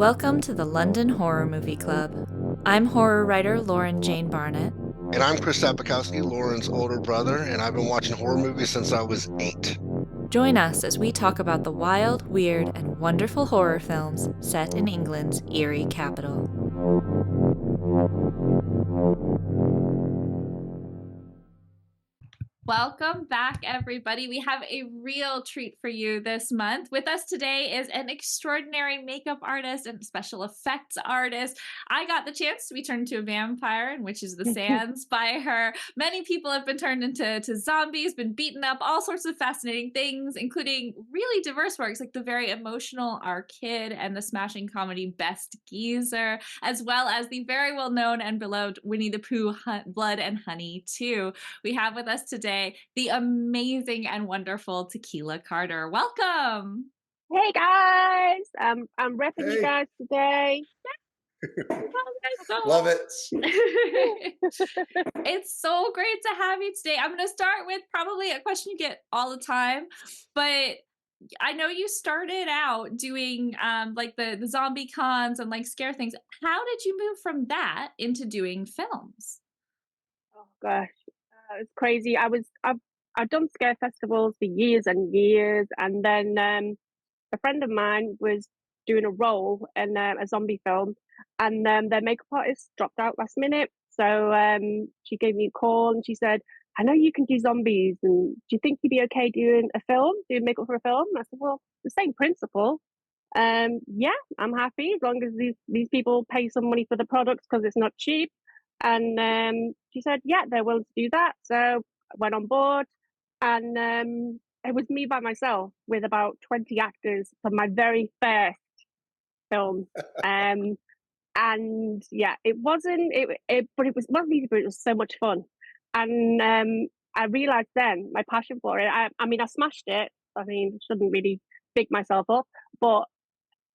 Welcome to the London Horror Movie Club. I'm horror writer Lauren Jane Barnett. And I'm Chris Sapikowski, Lauren's older brother, and I've been watching horror movies since I was 8. Join us as we talk about the wild, weird, and wonderful horror films set in England's eerie capital. Welcome back, everybody. We have a real treat for you this month. With us today is an extraordinary makeup artist and special effects artist. I got the chance to be turned into a vampire in Witches of the Sands by her. Many people have been turned into zombies, been beaten up, all sorts of fascinating things, including really diverse works like the very emotional Our Kid and the smashing comedy Best Geezer, as well as the very well-known and beloved Winnie the Pooh, Blood and Honey 2. We have with us today the amazing and wonderful Tequila Carter. Welcome. Hey guys, I'm repping you guys today. Love it. It's so great to have you today. I'm going to start with probably a question you get all the time, but I know you started out doing like the zombie cons and like scare things. How did you move from that into doing films? Oh gosh, it's crazy. I've done scare festivals for years and years, and then a friend of mine was doing a role in a zombie film, and their makeup artist dropped out last minute. So she gave me a call and she said, "I know you can do zombies, and do you think you'd be okay doing doing makeup for a film?" And I said, "Well, the same principle. Yeah, I'm happy as long as these people pay some money for the products because it's not cheap." And she said, "Yeah, they're willing to do that." So I went on board, and it was me by myself with about 20 actors for my very first film. And yeah, it wasn't but it wasn't easy, but it was so much fun. And I realized then my passion for it. I mean, I smashed it. I mean, shouldn't really big myself up, but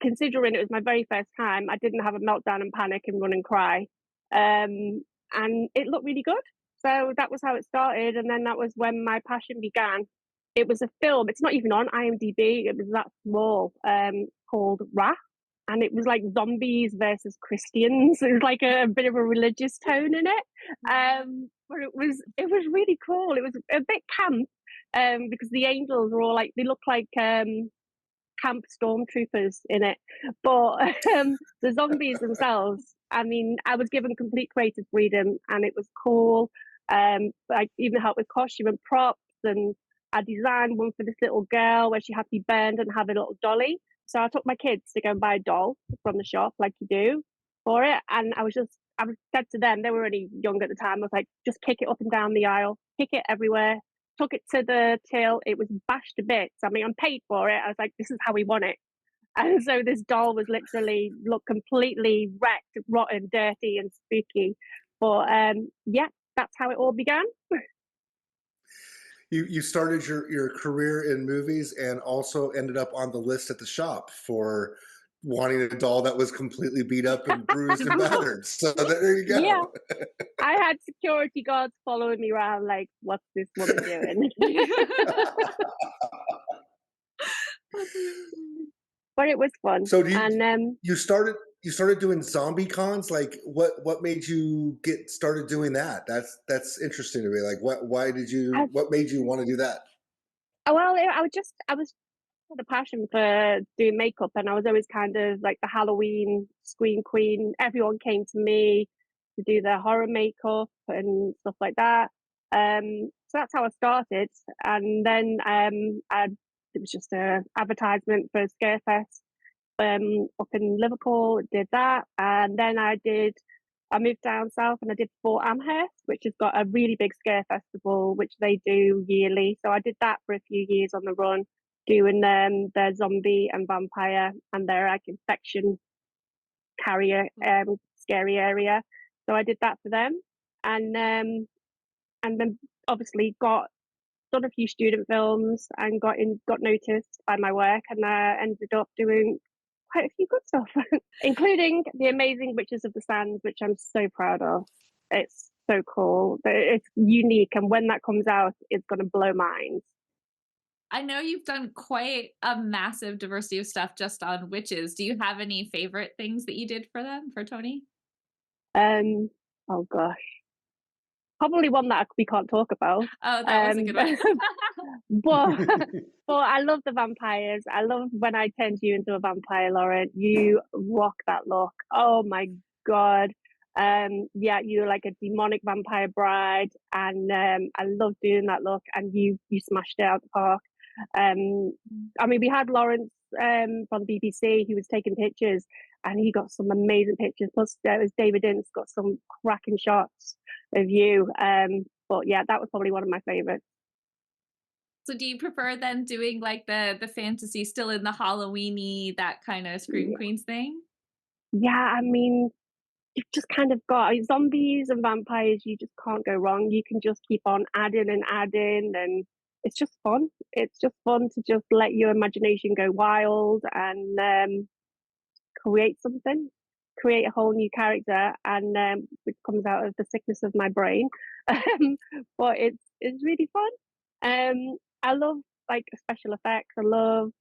considering it was my very first time, I didn't have a meltdown and panic and run and cry. And it looked really good. So that was how it started. And then that was when my passion began. It was a film. It's not even on IMDb. It was that small, called Wrath. And it was like zombies versus Christians. It was like a bit of a religious tone in it. But it was really cool. It was a bit camp, because the angels were all like, they look like camp stormtroopers in it, but the zombies themselves, I mean, I was given complete creative freedom and it was cool. I even helped with costume and props, and I designed one for this little girl where she had to be burned and have a little dolly. So I took my kids to go and buy a doll from the shop like you do for it, and I was said to them, they were really young at the time, I was like, just kick it up and down the aisle, kick it everywhere. Took it to the till, it was bashed to bits. I mean, I'm paid for it. I was like, this is how we want it. And so this doll was literally looked completely wrecked, rotten, dirty, and spooky. But yeah, that's how it all began. You started your career in movies and also ended up on the list at the shop for wanting a doll that was completely beat up and bruised and battered. So there you go. Yeah. I had security guards following me around like, what's this woman doing? But it was fun. So you started doing zombie cons? Like what made you get started doing that? That's interesting to me. Like what made you want to do that? Well, I was had a passion for doing makeup, and I was always kind of like the Halloween scream queen. Everyone came to me to do their horror makeup and stuff like that. So that's how I started. And then it was just a advertisement for Scarefest up in Liverpool. Did that, and then I moved down south and I did Fort Amherst, which has got a really big scare festival, which they do yearly. So I did that for a few years on the run, doing their zombie and vampire and their like infection carrier scary area. So I did that for them, and then obviously done a few student films and got noticed by my work, and ended up doing quite a few good stuff, including the amazing Witches of the Sands, which I'm so proud of. It's so cool. It's unique, and when that comes out, it's going to blow minds. I know you've done quite a massive diversity of stuff just on witches. Do you have any favorite things that you did for them, for Tony? Um, oh gosh, probably one that we can't talk about. Oh, that was a good one. But but I love the vampires. I love when I turned you into a vampire, Lauren. You rock that look. Oh my god. Yeah, you're like a demonic vampire bride, and I love doing that look. And you smashed it out the park. I mean, we had Lawrence from BBC. He was taking pictures, and he got some amazing pictures. Plus, there was David Ince got some cracking shots of you. But yeah, that was probably one of my favorites. So do you prefer then doing like the fantasy still in the Halloweeny, that kind of Scream Yeah. Queens thing? Yeah, I mean, you've just kind of got zombies and vampires. You just can't go wrong. You can just keep on adding and adding, and it's just fun. It's just fun to just let your imagination go wild and create something, create a whole new character, and which comes out of the sickness of my brain. But it's really fun. I love like special effects. I love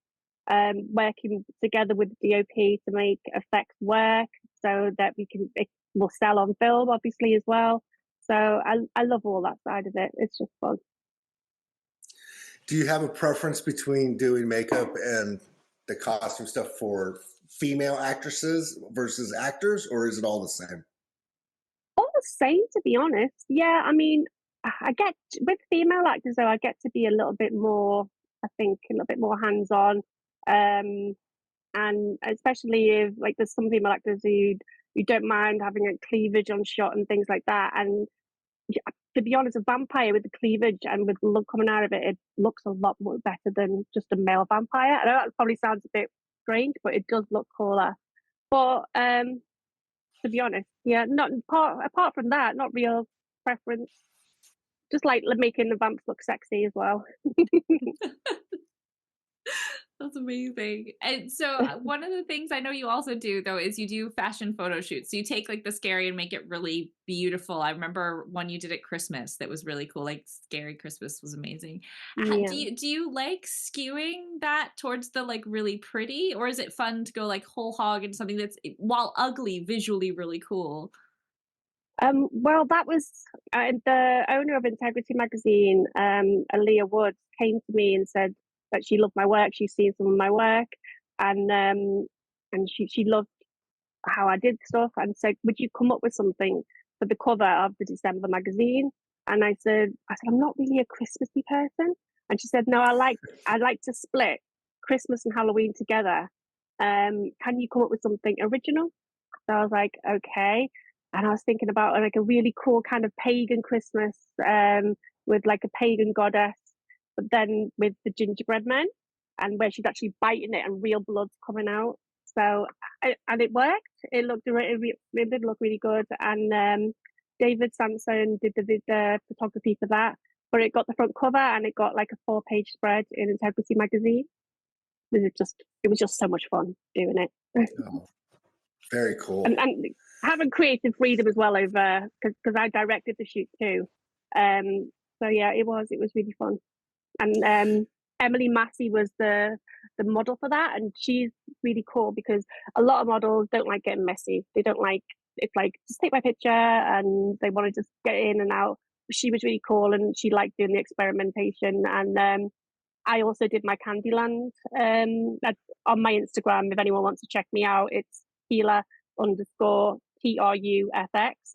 working together with the DOP to make effects work so that it will sell on film, obviously, as well. So I love all that side of it. It's just fun. Do you have a preference between doing makeup and the costume stuff for female actresses versus actors, or is it all the same? All the same, to be honest. Yeah, I mean, I get with female actors though, I get to be a little bit more, I think, a little bit more hands-on. And especially if like there's some female actors who you don't mind having a cleavage on shot and things like that. And to be honest, a vampire with the cleavage and with the look coming out of it, it looks a lot more better than just a male vampire. I know that probably sounds a bit strange, but it does look cooler. But to be honest, yeah, not apart from that, not real preference. Just like making the vamps look sexy as well. That's amazing. And so one of the things I know you also do though is you do fashion photo shoots. So you take like the scary and make it really beautiful. I remember one you did at Christmas that was really cool. Like Scary Christmas was amazing. Yeah. Do you like skewing that towards the like really pretty, or is it fun to go like whole hog into something that's while ugly visually really cool? Well, that was the owner of Integrity magazine, Aaliyah Woods, came to me and said that she loved my work. She's seen some of my work, and she loved how I did stuff, and said, "Would you come up with something for the cover of the December magazine?" And I said, "I'm not really a Christmassy person." And she said, "No, I like to split Christmas and Halloween together. Can you come up with something original?" So I was like, "Okay." And I was thinking about like a really cool kind of pagan Christmas, with like a pagan goddess, but then with the gingerbread men, and where she's actually biting it and real blood's coming out. So and it worked. It did look really good. And David Sampson did the photography for that. But it got the front cover and it got like a 4-page spread in Integrity magazine. It was just so much fun doing it. Oh, very cool. And having creative freedom as well over because I directed the shoot too. So yeah, it was really fun. And Emily Massey was the model for that, and she's really cool because a lot of models don't like getting messy. They don't like, it's like just take my picture, and they want to just get in and out. She was really cool, and she liked doing the experimentation. And I also did my Candyland that's on my Instagram. If anyone wants to check me out, it's Tequila_TRUFX,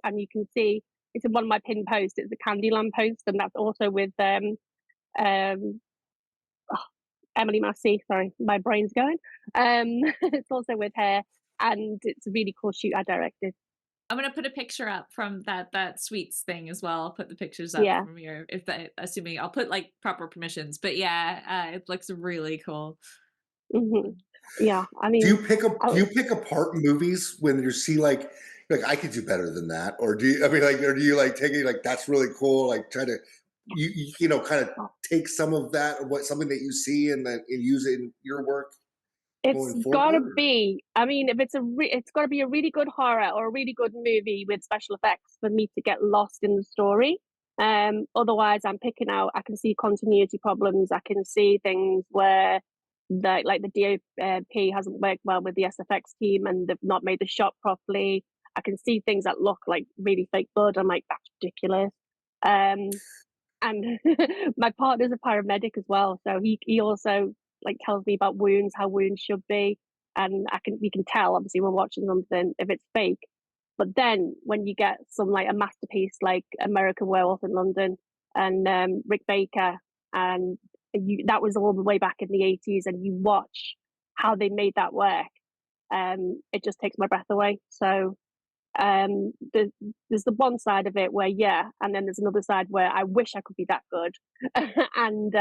and you can see it's in one of my pinned posts. It's a Candyland post, and that's also with Emily Massey. Sorry, my brain's going. It's also with her, and it's a really cool shoot I directed. I'm gonna put a picture up from that sweets thing as well. I'll put the pictures up from your, if that, assuming I'll put like proper permissions. But yeah, it looks really cool. Mm-hmm. Yeah, I mean, do you pick apart movies when you see like I could do better than that, or do you? I mean, like, or do you like take it like that's really cool? Like try to you know kind of take some of that or something that you see and use it in your work. It's gotta be. I mean, if it's gotta be a really good horror or a really good movie with special effects for me to get lost in the story. Otherwise, I'm picking out. I can see continuity problems. I can see things where the DOP hasn't worked well with the SFX team and they've not made the shot properly. I can see things that look like really fake blood. I'm like, that's ridiculous. And my partner's a paramedic as well, so he also like tells me about wounds, how wounds should be, and we can tell obviously we're watching something if it's fake. But then when you get some like a masterpiece like American Werewolf in London and Rick Baker, and that was all the way back in the 80s, and you watch how they made that work, it just takes my breath away. So there's the one side of it where and then there's another side where I wish I could be that good. And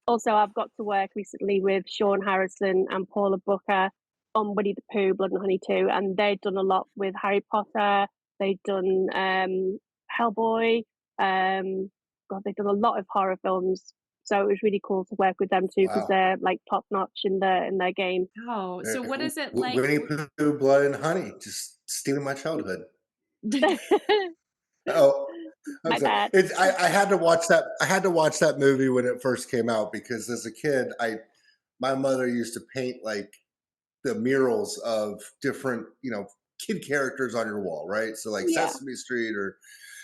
also I've got to work recently with Sean Harrison and Paula Booker on Winnie the Pooh, Blood and Honey 2, and they've done a lot with Harry Potter. They've done Hellboy. God, they've done a lot of horror films. So it was really cool to work with them too, because they're like top notch in their game. Oh, so what is it like? Winnie the Pooh, Blood and Honey, just stealing my childhood. Oh, I'm sorry. I had to watch that. I had to watch that movie when it first came out because as a kid, my mother used to paint like the murals of different, kid characters on your wall, right? So like Sesame Street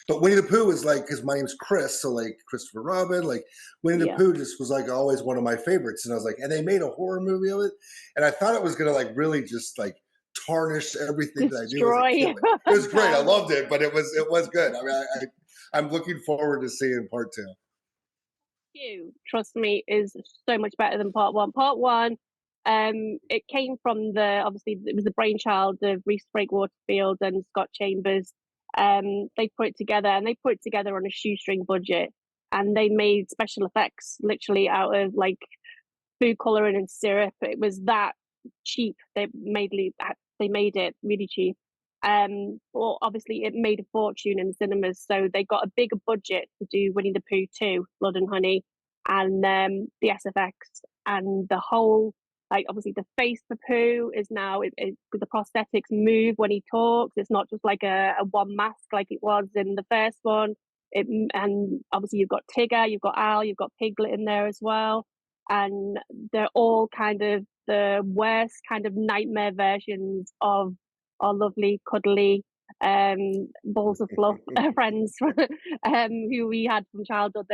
but Winnie the Pooh was like, because my name's Chris, so like Christopher Robin, like Winnie the Pooh just was like always one of my favorites. And I was like, and they made a horror movie of it. And I thought it was going to like really just like tarnish everything that I knew as a kid. It was great. I loved it, but it was good. I mean, I'm looking forward to seeing part 2. Trust me, is so much better than part 1. Part 1, it came from obviously it was the brainchild of Reese Frake Waterfield and Scott Chambers. They put it together, and they put it together on a shoestring budget, and they made special effects literally out of like food coloring and syrup. It was that cheap. They made it really cheap. Well, obviously it made a fortune in cinemas, so they got a bigger budget to do Winnie the Pooh 2, Blood and Honey, and the SFX, and the whole, like, obviously the face for Pooh is now the prosthetics move when he talks. It's not just like a one mask like it was in the first one. And obviously you've got Tigger, you've got Al, you've got Piglet in there as well, and they're all kind of the worst kind of nightmare versions of our lovely cuddly balls of fluff friends who we had from childhood.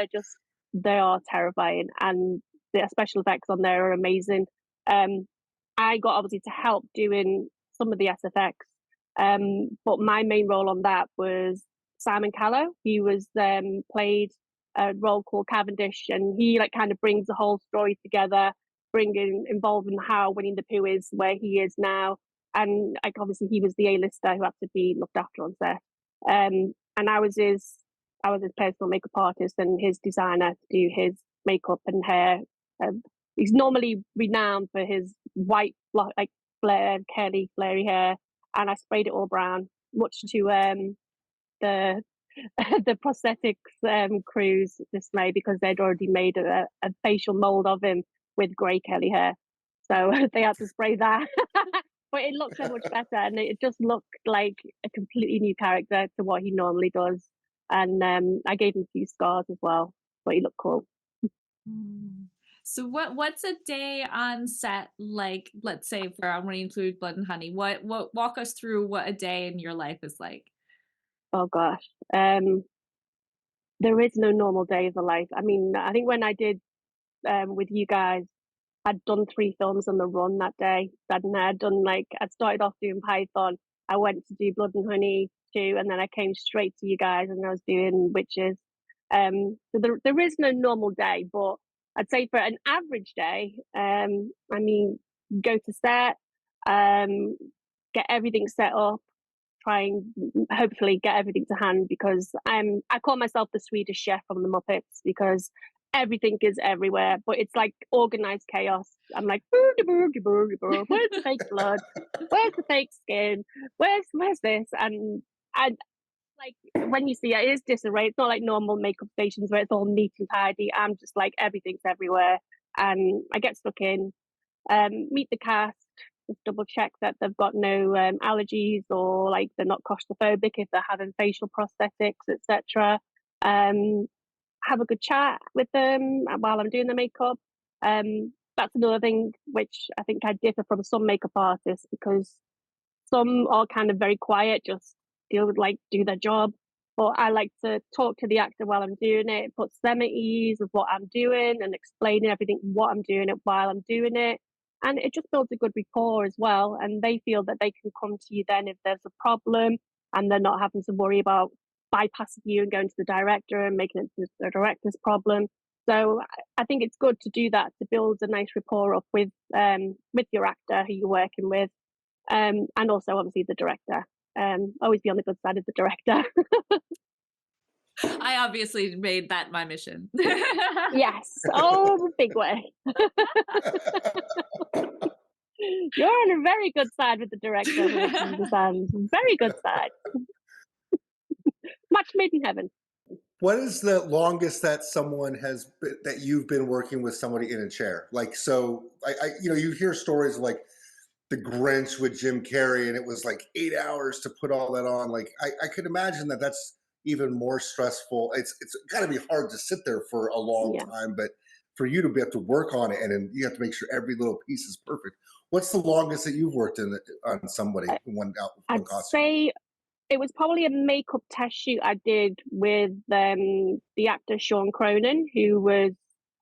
They are terrifying, and the special effects on there are amazing. I got obviously to help doing some of the SFX, but my main role on that was Simon Callow. He was played a role called Cavendish, and he like kind of brings the whole story together, involving how Winnie the Pooh is where he is now. And like obviously he was the A-lister who had to be looked after on set. And I was his personal makeup artist and his designer to do his makeup and hair. He's normally renowned for his white, like curly, flary hair, and I sprayed it all brown, much to the the prosthetics crew's dismay, because they'd already made a facial mold of him with grey curly hair, so they had to spray that. But it looked so much better, and it just looked like a completely new character to what he normally does. And I gave him a few scars as well, but he looked cool. So what's a day on set like? Let's say for Winnie the Pooh, Blood and Honey. What walk us through what a day in your life is like? Oh gosh, there is no normal day of the life. I mean, I think when I did with you guys, I'd done 3 films on the run that day. I'd done I'd started off doing Python. I went to do Blood and Honey 2, and then I came straight to you guys, and I was doing Witches. So there is no normal day, but I'd say for an average day, I mean, go to set, get everything set up, try and hopefully get everything to hand, because I call myself the Swedish chef from the Muppets, because everything is everywhere, but it's like organized chaos. I'm like, where's the fake blood? Where's the fake skin? Where's this? And like when you see it is disarray. It's not like normal makeup stations where it's all neat and tidy. I'm just like, everything's everywhere, and I get stuck in, meet the cast, just double check that they've got no allergies, or like they're not claustrophobic if they're having facial prosthetics, etc. have a good chat with them while I'm doing the makeup. That's another thing which I think I differ from some makeup artists, because some are kind of very quiet, just do their job. But I like to talk to the actor while I'm doing it, puts them at ease of what I'm doing and explaining everything, what I'm doing it while I'm doing it. And it just builds a good rapport as well. And they feel that they can come to you then if there's a problem, and they're not having to worry about bypassing you and going to the director and making it the director's problem. So I think it's good to do that, to build a nice rapport up with your actor who you're working with, and also obviously the director. Always be on the good side of the director. I obviously made that my mission. Yes, oh, big way. You're on a very good side with the director. Very good side. Match made in heaven. What is the longest that someone has been, that you've been working with somebody in a chair? Like, so you hear stories of like the Grinch with Jim Carrey, and it was like 8 hours to put all that on. Like, I could imagine that that's even more stressful. It's got to be hard to sit there for a long time, but for you to be able to work on it, and then you have to make sure every little piece is perfect. What's the longest that you've worked on somebody one I'd costume? say it was probably a makeup test shoot I did with the actor Sean Cronin, who was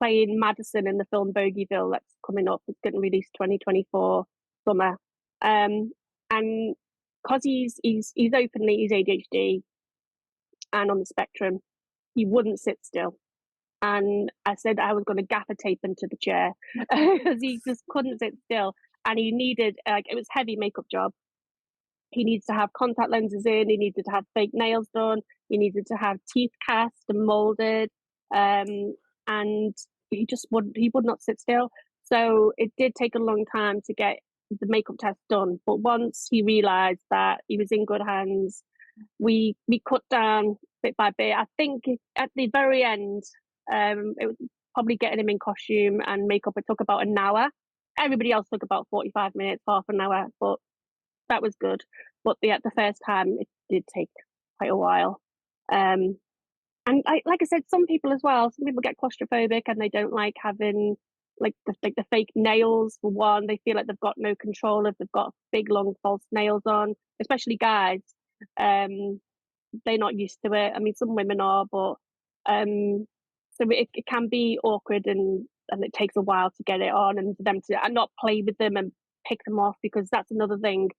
playing Madison in the film Bogieville that's coming up. It's getting released 2024 summer. And because he's openly, he's ADHD and on the spectrum, he wouldn't sit still. And I said I was going to gaffer tape into the chair because he just couldn't sit still. And he needed, it was heavy makeup job. He needs to have contact lenses in. He needed to have fake nails done. He needed to have teeth cast and molded. And he would not sit still. So it did take a long time to get the makeup test done. But once he realized that he was in good hands, we cut down bit by bit. I think at the very end, it was probably getting him in costume and makeup. It took about an hour. Everybody else took about 45 minutes, half an hour, but that was good. But the first time, it did take quite a while. And like I said, some people as well. Some people get claustrophobic and they don't like having like the fake nails. For one, they feel like they've got no control if they've got big long false nails on, especially guys. They're not used to it. I mean, some women are, but so it can be awkward, and it takes a while to get it on, and for them to and not play with them and pick them off, because that's another thing.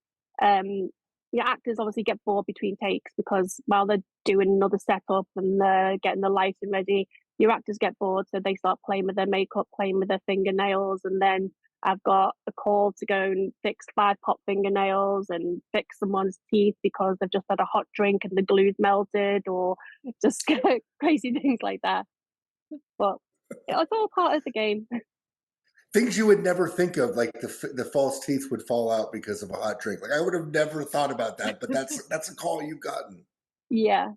Your actors obviously get bored between takes, because while they're doing another setup and they're getting the lighting ready, your actors get bored, so they start playing with their makeup, playing with their fingernails, and then I've got a call to go and fix 5 pop fingernails and fix someone's teeth because they've just had a hot drink and the glue's melted, or just crazy things like that. But it's all part of the game. Things you would never think of, like the false teeth would fall out because of a hot drink. Like, I would have never thought about that, but that's a call you've gotten. Yeah,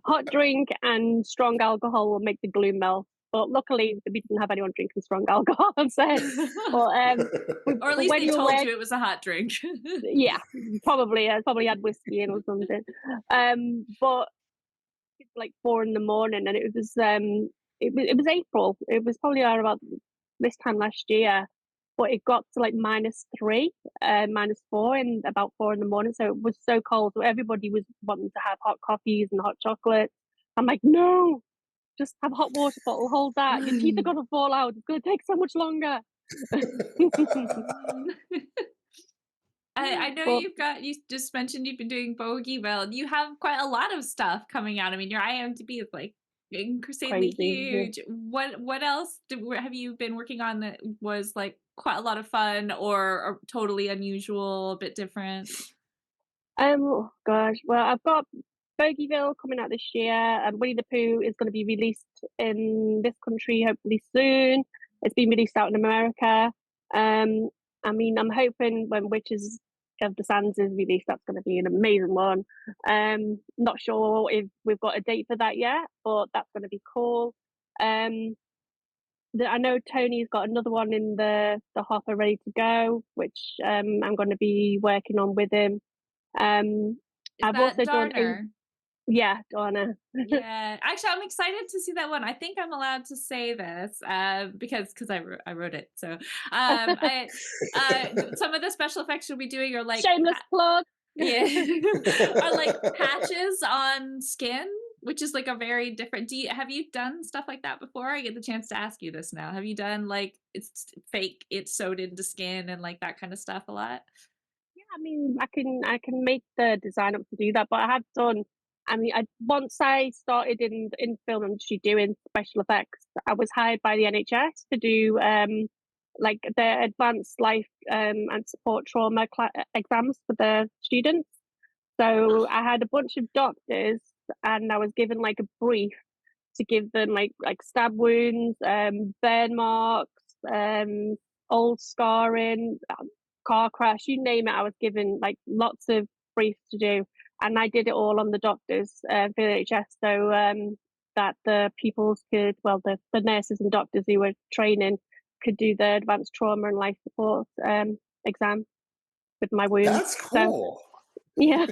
hot drink and strong alcohol will make the glue melt. But luckily, we didn't have anyone drinking strong alcohol on set. Or at least they told you it was a hot drink. Yeah, probably. I probably had whiskey in or something. But it's like 4 a.m, and it was April. It was probably around about this time last year, but it got to like -3, -4 in about 4 a.m. So it was so cold. So everybody was wanting to have hot coffees and hot chocolate. I'm like, no, just have a hot water bottle, hold that. Your teeth are going to fall out. It's going to take so much longer. I know you just mentioned you've been doing Bogieville. You have quite a lot of stuff coming out. I mean, your IMDb is like insanely huge. Yeah. What else have you been working on that was like quite a lot of fun or totally unusual, a bit different? Oh gosh, well, I've got Bogieville coming out this year, and Winnie the Pooh is going to be released in this country hopefully soon. It's been released out in America. I mean, I'm hoping when Witches of the Sands is released, that's going to be an amazing one. Not sure if we've got a date for that yet, but that's going to be cool. I know Tony's got another one in the hopper ready to go, which I'm going to be working on with him. I've also Darner? Yeah, Donna. Yeah, actually, I'm excited to see that one. I think I'm allowed to say this because I wrote it. So some of the special effects you'll be doing are like Shameless plug. yeah, are like patches on skin, which is like a very different. Have you done stuff like that before? I get the chance to ask you this now. Have you done like it's fake, it's sewed into skin and like that kind of stuff a lot? Yeah, I mean, I can make the design up to do that, but I have done. I mean, once I started in film industry doing special effects, I was hired by the NHS to do like the advanced life and support trauma exams for the students. So I had a bunch of doctors, and I was given like a brief to give them like stab wounds, burn marks, old scarring, car crash, you name it. I was given like lots of briefs to do, and I did it all on the doctors for the NHS, so that the pupils could, well, the nurses and doctors who were training could do the advanced trauma and life support exam with my wounds. That's cool. So, yeah.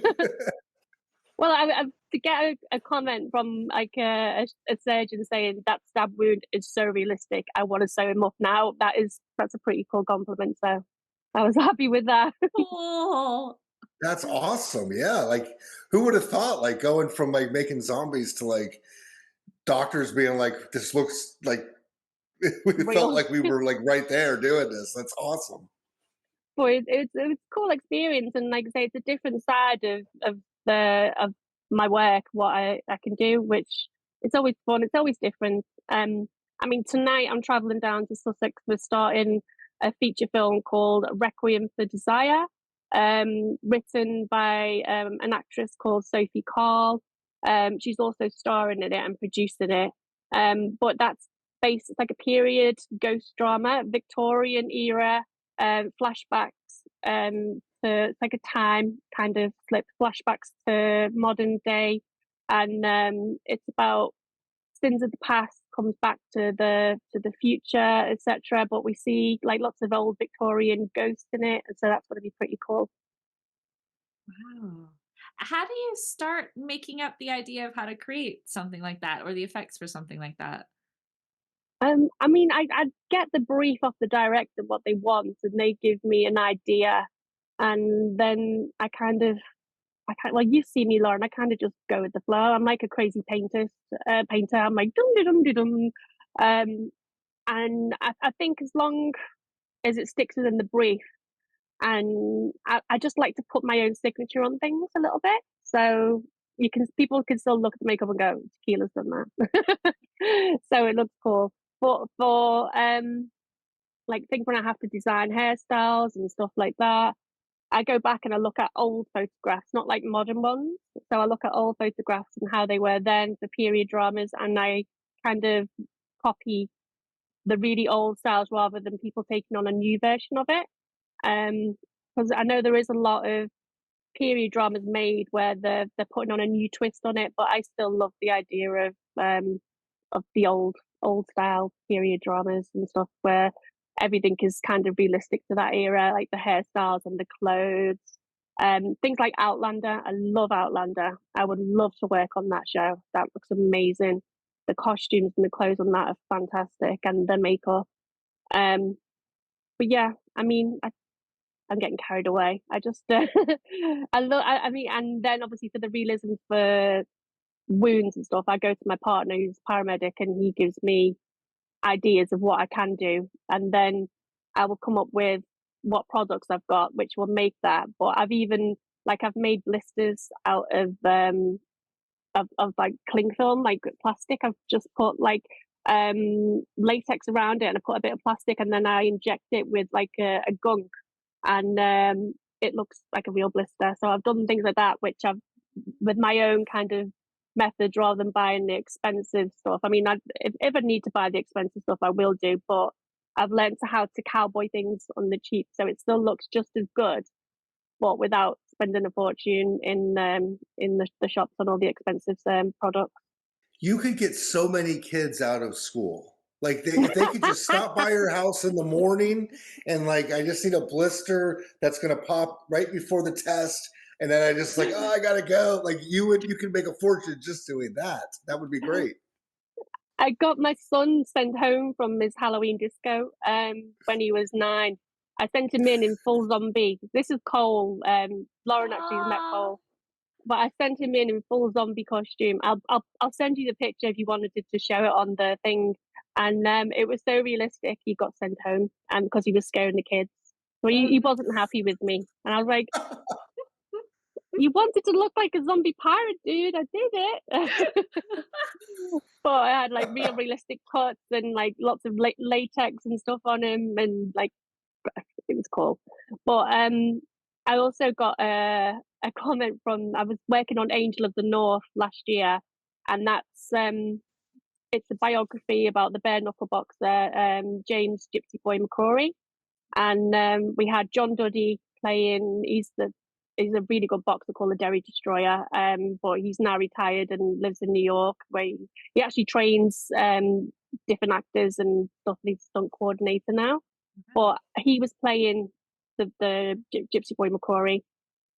Well, I to get a comment from like a surgeon saying that stab wound is so realistic, I want to sew him up now. That's a pretty cool compliment. So I was happy with that. Cool. That's awesome. Yeah. Like, who would have thought, like, going from like making zombies to like doctors being like, this looks like we Real. felt like we were like right there doing this. That's awesome. But it's a cool experience, and like I say, it's a different side of my work, what I can do, which it's always fun. It's always different. I mean, tonight I'm traveling down to Sussex. We're starting a feature film called Requiem for Desire, written by an actress called Sophie Carl. She's also starring in it and producing it. But that's based, it's like a period ghost drama, Victorian era, flashbacks to, it's like a time kind of slip, flashbacks to modern day, and it's about sins of the past comes back to the future, etc. But we see like lots of old Victorian ghosts in it, and so that's going to be pretty cool. Wow. How do you start making up the idea of how to create something like that or the effects for something like that? I mean, I get the brief off the director what they want, and they give me an idea, and then well, you see me, Lauren. I kind of just go with the flow. I'm like a crazy painter. I'm like dum dum dum dum, and I think as long as it sticks within the brief, and I just like to put my own signature on things a little bit, so people can still look at the makeup and go, Tequila's done that. So it looks cool. But for like, think when I have to design hairstyles and stuff like that, I go back and I look at old photographs, not like modern ones. So I look at old photographs and how they were then for period dramas, and I kind of copy the really old styles rather than people taking on a new version of it. Because I know there is a lot of period dramas made where they're putting on a new twist on it, but I still love the idea of the old style period dramas and stuff where everything is kind of realistic to that era, like the hairstyles and the clothes. Things like Outlander. I love Outlander. I would love to work on that show. That looks amazing. The costumes and the clothes on that are fantastic, and the makeup. But yeah, I mean, I'm getting carried away. I just, I mean, and then obviously for the realism for wounds and stuff, I go to my partner who's a paramedic, and he gives me ideas of what I can do, and then I will come up with what products I've got which will make that. But I've made blisters out of like cling film, like plastic. I've just put like latex around it, and I put a bit of plastic, and then I inject it with like a gunk, and it looks like a real blister. So I've done things like that, which I've, with my own kind of methods, rather than buying the expensive stuff. I mean, if I need to buy the expensive stuff, I will do, but I've learned how to cowboy things on the cheap, so it still looks just as good, but without spending a fortune in the shops on all the expensive products. You could get so many kids out of school. Like, if they could just stop by your house in the morning and like, I just need a blister that's going to pop right before the test. And then I just like, oh, I gotta go. Like you could make a fortune just doing that. That would be great. I got my son sent home from his Halloween disco when he was 9. I sent him in full zombie. This is Cole. Lauren actually has met Cole, but I sent him in full zombie costume. I'll send you the picture if you wanted to show it on the thing. And it was so realistic. He got sent home because he was scaring the kids. So he wasn't happy with me, and I was like, "You wanted to look like a zombie pirate, dude. I did it." But I had like real realistic cuts and like lots of latex and stuff on him, and like it was cool. But I also got a comment from, I was working on Angel of the North last year, and that's it's a biography about the bare knuckle boxer James Gypsy Boy McCrory, and we had John Duddy playing. He's a really good boxer called the Derry Destroyer, but he's now retired and lives in New York, where he actually trains different actors and stuff. He's stunt coordinator now. But he was playing the Gypsy Boy McCrory.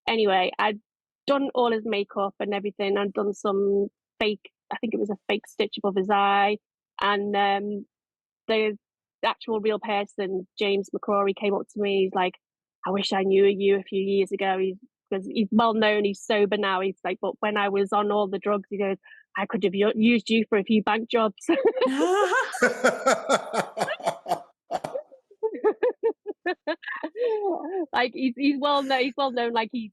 Anyway, I'd done all his makeup and everything. I'd done some fake, I think it was a fake stitch above his eye. And the actual real person, James McCrory, came up to me. He's like, I wish I knew you a few years ago. Because he's well known, he's sober now. He's like, but when I was on all the drugs, he goes, I could have used you for a few bank jobs. Like he's well known. He's well known. Like he's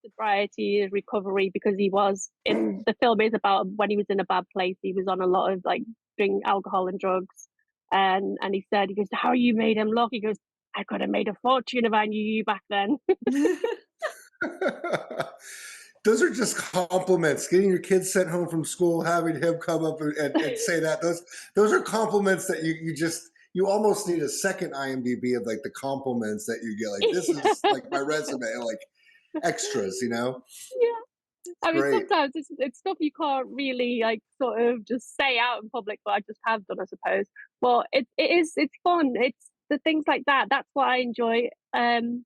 sobriety, recovery, because he was in the film is about when he was in a bad place. He was on a lot of like drink, alcohol, and drugs. And he goes, how you made him look? He goes, I could have made a fortune if I knew you back then. Those are just compliments. Getting your kids sent home from school, having him come up and say that. Those are compliments that you almost need a second IMDb of like the compliments that you get. Like this is like my resume, like extras, you know? Yeah. I mean, Great. sometimes it's stuff you can't really like sort of just say out in public, but I just have done, I suppose. Well, it's fun. It's the things like that. That's what I enjoy. And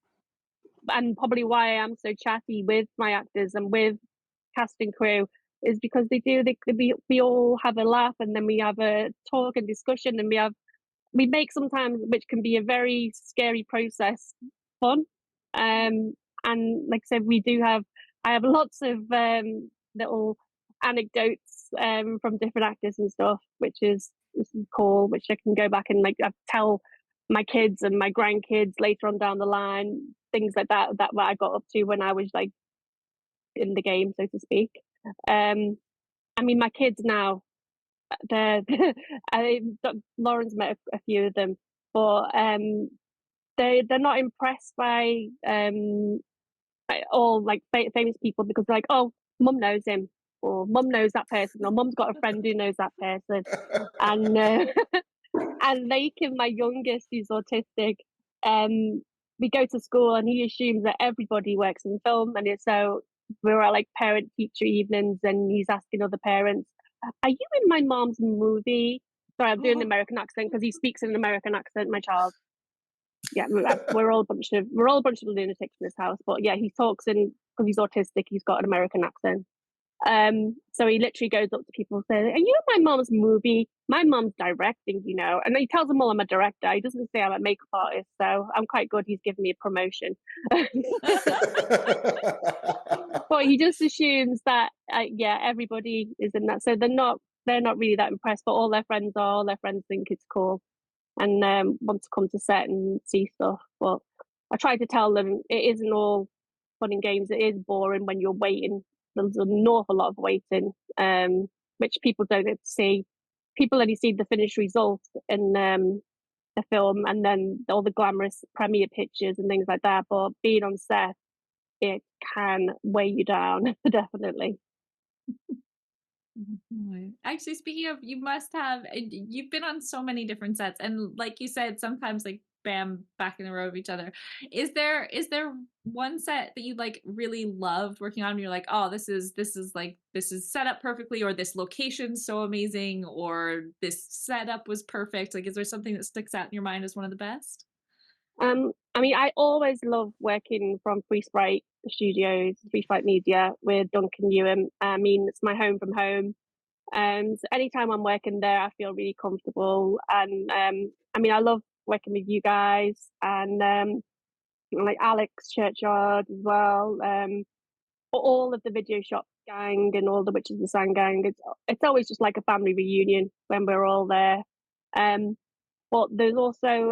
probably why I am so chatty with my actors and with cast and crew is because we all have a laugh, and then we have a talk and discussion, and we make sometimes, which can be a very scary process, fun. And like I said, I have lots of little anecdotes from different actors and stuff, which is cool, which I can go back and like tell my kids and my grandkids later on down the line, things like that what I got up to when I was like in the game, so to speak. I mean, my kids now, Lauren's met a few of them, but they're not impressed by all like famous people, because they're like, oh, mum knows him, or mum knows that person, or mum's got a friend who knows that person. And and Lakin, my youngest, who's autistic, we go to school and he assumes that everybody works in film, and so we're at like parent teacher evenings, and he's asking other parents, are you in my mom's movie? Sorry, I'm doing an American accent because he speaks in an American accent, my child. Yeah, we're all a bunch of lunatics in this house. But yeah, he talks in, because he's autistic, he's got an American accent. So he literally goes up to people and says, are you in my mom's movie? My mom's directing, you know. And he tells them all I'm a director. He doesn't say I'm a makeup artist, so I'm quite good. He's giving me a promotion. But he just assumes that yeah, everybody is in that, so they're not really that impressed, but all their friends are. All their friends think it's cool and want to come to set and see stuff. But I try to tell them it isn't all fun and games. It is boring when you're waiting. There's an awful lot of waiting, which people don't get to see. People only see the finished result in the film, and then all the glamorous premiere pictures and things like that. But being on set, it can weigh you down, definitely. Actually, speaking of, you've been on so many different sets, and like you said, sometimes like bam, back in the row of each other. Is there one set that you like really loved working on, and you're like, oh, this is set up perfectly, or this location's so amazing, or this setup was perfect? Like, is there something that sticks out in your mind as one of the best? I mean, I always love working from Free Sprite Studios, Free Sprite Media with Duncan Ewan. I mean, it's my home from home. So anytime I'm working there, I feel really comfortable. And I mean, I love working with you guys and like Alex Churchyard as well. All of the video shop gang and all the Witches of the Sand gang. It's always just like a family reunion when we're all there. But there's also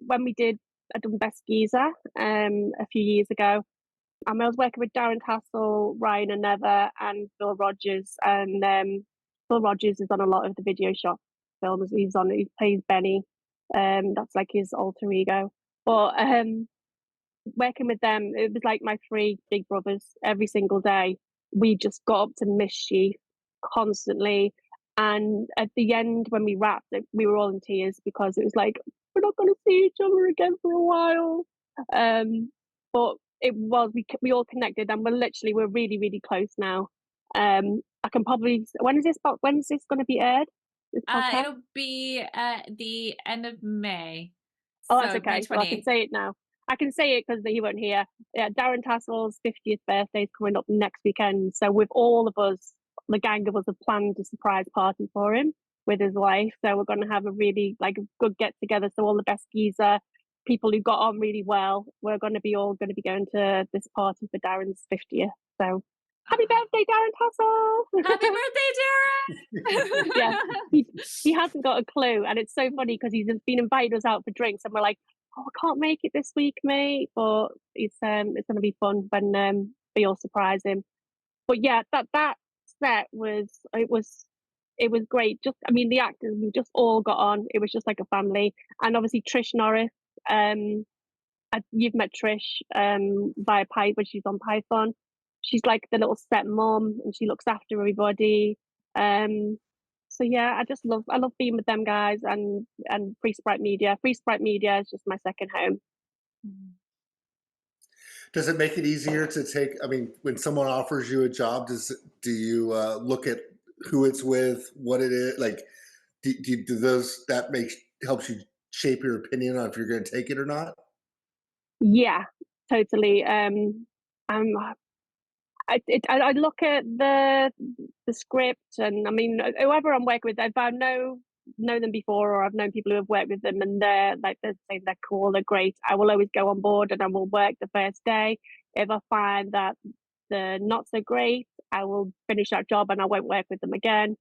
when we did a done Best Geezer a few years ago. I was working with Darren Tassel, Ryan and Neva, and Bill Rogers. And Bill Rogers is on a lot of the video shop films. He plays Benny. That's like his alter ego. But working with them, it was like my three big brothers every single day. We just got up to mischief constantly. And at the end, when we wrapped it, we were all in tears because it was like, we're not going to see each other again for a while. But it was, we all connected and we're really, really close now. I can probably, when is this going to be aired? It'll be at the end of May. Oh, that's okay. So I can say it now. I can say it because he won't hear. Yeah, Darren Tassel's 50th birthday is coming up next weekend. So with all of us, the gang of us have planned a surprise party for him with his wife. So we're going to have a really good get together. So all the Best Geezer people who got on really well, we're going to be going to this party for Darren's 50th. So happy birthday, Darren Tassel! Happy birthday, Darren! Yeah, he hasn't got a clue, and it's so funny because he's been invited us out for drinks, and we're like, "Oh, I can't make it this week, mate," but it's going to be fun when we all surprise him. But yeah, that set was great. Just, I mean, the actors, we just all got on. It was just like a family, and obviously Trish Norris. You've met Trish via Pipe when she's on Python. She's like the little step mom, and she looks after everybody. So yeah, I love being with them guys and Free Sprite Media. Free Sprite Media is just my second home. Does it make it easier to take? I mean, when someone offers you a job, do you look at who it's with, what it is? Like, do those helps you shape your opinion on if you're going to take it or not? Yeah, totally. I look at the script, and I mean, whoever I'm working with, if I know them before, or I've known people who have worked with them, and they're saying they're cool, they're great, I will always go on board and I will work the first day. If I find that they're not so great, I will finish that job and I won't work with them again.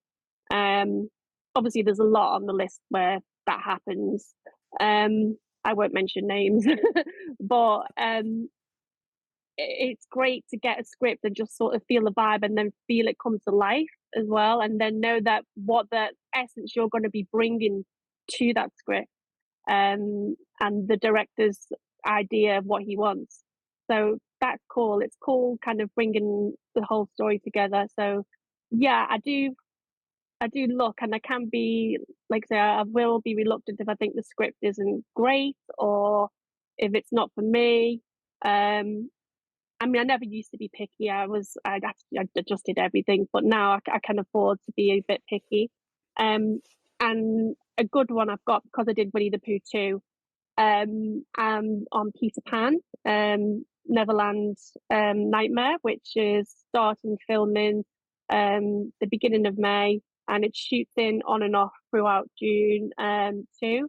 Obviously, there's a lot on the list where that happens. I won't mention names, but it's great to get a script and just sort of feel the vibe and then feel it come to life as well, and then know that what the essence you're going to be bringing to that script, and the director's idea of what he wants. So that's cool. It's cool kind of bringing the whole story together. So yeah, I do look, and I can be, like I say, I will be reluctant if I think the script isn't great or if it's not for me. I mean, I never used to be picky. I adjusted everything, but now I can afford to be a bit picky. And a good one I've got, because I did Winnie the Pooh too, on Peter Pan, Neverland Nightmare, which is starting filming the beginning of May, and it shoots in on and off throughout June too.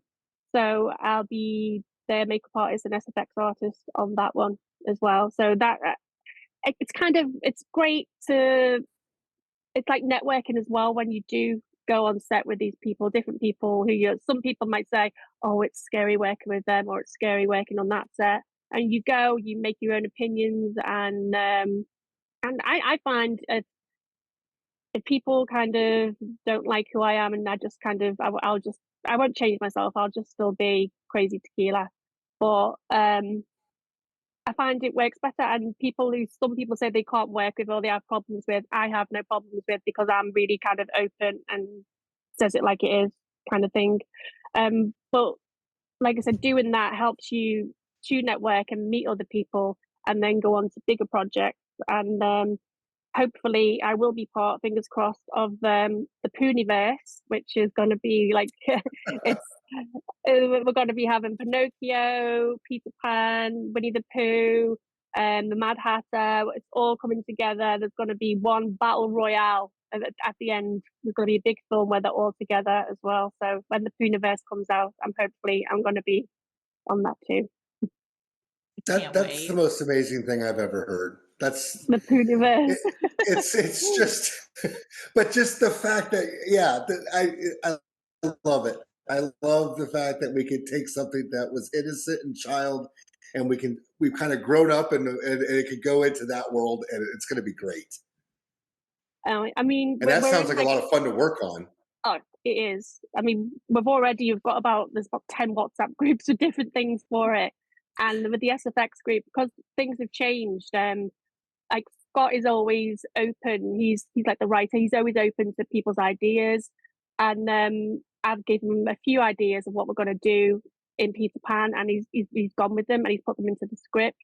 So I'll be their makeup artist and SFX artist on that one as well. So that it's great it's like networking as well when you do go on set with these people, different people some people might say, oh, it's scary working with them, or it's scary working on that set, and you go, you make your own opinions, and I find if people kind of don't like who I am, and I just kind of I won't change myself, I'll just still be crazy Tequila. But I find it works better, and some people say they can't work with or they have problems with, I have no problems with, because I'm really kind of open and says it like it is kind of thing. But like I said, doing that helps you to network and meet other people, and then go on to bigger projects. And hopefully I will be part, fingers crossed, of the Pooniverse, which is going to be like We're going to be having Pinocchio, Peter Pan, Winnie the Pooh, the Mad Hatter. It's all coming together. There's going to be one battle royale at the end. There's going to be a big film where they're all together as well. So when the Pooniverse comes out, I'm going to be on that too. That's the most amazing thing I've ever heard. That's the Pooniverse. It's just, but just the fact that I love it. I love the fact that we can take something that was innocent and child, and we've kind of grown up, and it could go into that world, and it's going to be great. I mean, and that sounds like a lot of fun to work on. Oh, it is. I mean, there's about 10 WhatsApp groups with different things for it, and with the SFX group, because things have changed. Like Scott is always open. He's like the writer. He's always open to people's ideas, and I've given him a few ideas of what we're going to do in Peter Pan, and he's gone with them and he's put them into the script.